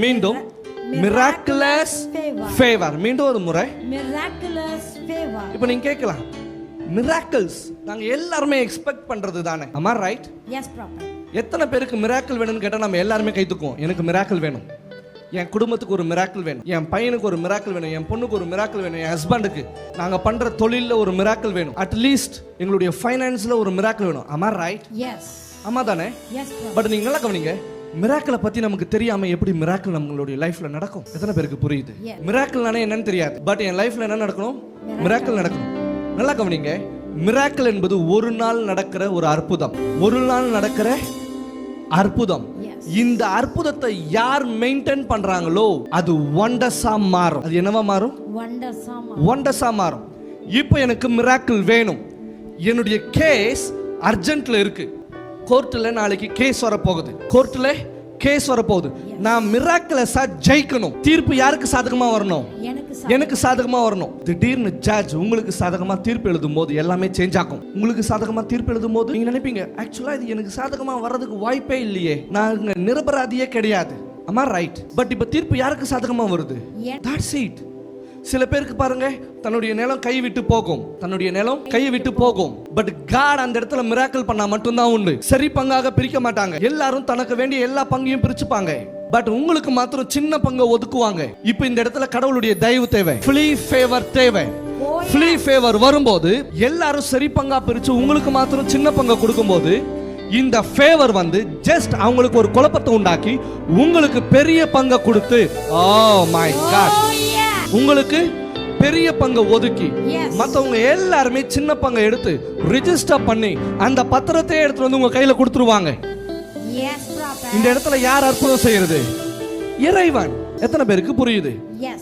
மீண்டும் miraculous favor. மீண்டும் ஒரு முறை miraculous favor. இப்போ நீங்க கேட்கலாம், miracles நாங்க எல்லாரும் எக்ஸ்பெக்ட் பண்றது தானே? ஆமா, ரைட்? Yes, prophet. எத்தனை பேருக்கு மிராக்கிள் வேணும்னு கேட்டா நம்ம எல்லாரும் கை தூக்குவோம். எனக்கு மிராக்கிள் வேணும், என் குடும்பத்துக்கு ஒரு மிராக்கிள் வேணும், என் பையனுக்கு ஒரு மிராக்கிள் வேணும், என் பொண்ணுக்கு ஒரு மிராக்கிள் வேணும், என் ஹஸ்பண்டுக்கு, நாங்க பண்ற தொழில்ல ஒரு மிராக்கிள் வேணும், அட்லீஸ்ட் எங்களுடைய ஃபைனான்ஸ்ல ஒரு மிராக்கிள் வேணும். ஆமா, ரைட்? Yes. ஆமா தானே? Yes, prophet. பட் நீங்க நல்லா கவனிங்க, மிராக்கிளை பத்தி நமக்கு தெரியாம எப்படி மிராக்கிள் நம்மளுடைய லைஃப்ல நடக்கும்? எத்தனை பேருக்கு புரியுது? மிராக்கிள்னானே என்னன்னு தெரியாது, பட் என் லைஃப்ல என்ன நடக்கணும்? மிராக்கிள் நடக்கணும். நல்லா கவனிங்க, மிராக்கிள் என்பது ஒரு நாள் நடக்கிற ஒரு அற்புதம், ஒரு நாள் நடக்கிற அற்புதம். இந்த அற்புதத்தை யார் மெயின்டைன் பண்றாங்களோ அது வண்டர்ஸா மாறும். அது என்னவா மாறும்? வண்டர்ஸா மாறும். இப்போ எனக்கு மிராக்கிள் வேணும், என்னுடைய கேஸ் அர்ஜென்ட்ல இருக்கு, கோர்ட்ல நாளைக்கு கேஸ் வரப்போகுது, கோர்ட்ல கேஸ் வரப்போகுது, நான் மிராக்கிளஸா ஜெயிக்கணும். தீர்ப்பு யாருக்கு சாதகமா வரணும்? எனக்கு சாதகமா வரணும். திடீர்னு ஜட்ஜ் உங்களுக்கு சாதகமா தீர்ப்பு எழுதும் போது எல்லாமே சேஞ்ச் ஆகும். உங்களுக்கு சாதகமா தீர்ப்பு எழுதும் போது நீங்க நினைப்பீங்க, ஆக்சுவலா இது எனக்கு சாதகமா வர்றதுக்கு வாய்ப்பே இல்லையே, நான் நிரபராதியே கிடையாது. ஆமா, ரைட்? பட் இப்ப தீர்ப்பு யாருக்கு சாதகமா வருது? That's it. சில பேருக்கு பாருங்க, தன்னுடைய நிலம் கை விட்டு போகும், தன்னுடைய நிலம் கை விட்டு போகும், பட் காட் அந்த இடத்துல மிராக்கிள் பண்ணா மட்டும்தான் உண்டு. சரி பங்காக பிரிக்க மாட்டாங்க, எல்லாரும் தனக்கு வேண்டிய எல்லா பங்கையும் பிரிச்சுப்பாங்க, பட் உங்களுக்கு மாத்திரம் சின்ன பங்கை ஒதுக்குவாங்க. இப்போ இந்த இடத்துல கடவுளுடைய தயவு தேவை, ஃப்ரீ ஃபேவர் தேவை. ஃப்ரீ ஃபேவர் வரும்போது எல்லாரும் சரி பங்கா பிரிச்சு உங்களுக்கு மாத்திரம் சின்ன பங்கை கொடுக்கும்போது இந்த ஃபேவர் வந்து ஜஸ்ட் அவங்களுக்கு ஒரு குழப்பத்தை உண்டாக்கி உங்களுக்கு பெரிய பங்கை கொடுத்து, ஓ மை காட், உங்களுக்கு பெரிய பங்கை ஒதுக்கி மத்தவங்க எல்லாருமே சின்ன பங்கை எடுத்து ரிஜிஸ்டர் பண்ணி அந்த பத்திரத்தை எடுத்து வந்து உங்க கையில கொடுத்துருவாங்க. இந்த இடத்துல யார் அற்புதம் செய்யறது? இறைவன். எத்தனை பேருக்கு புரியுது?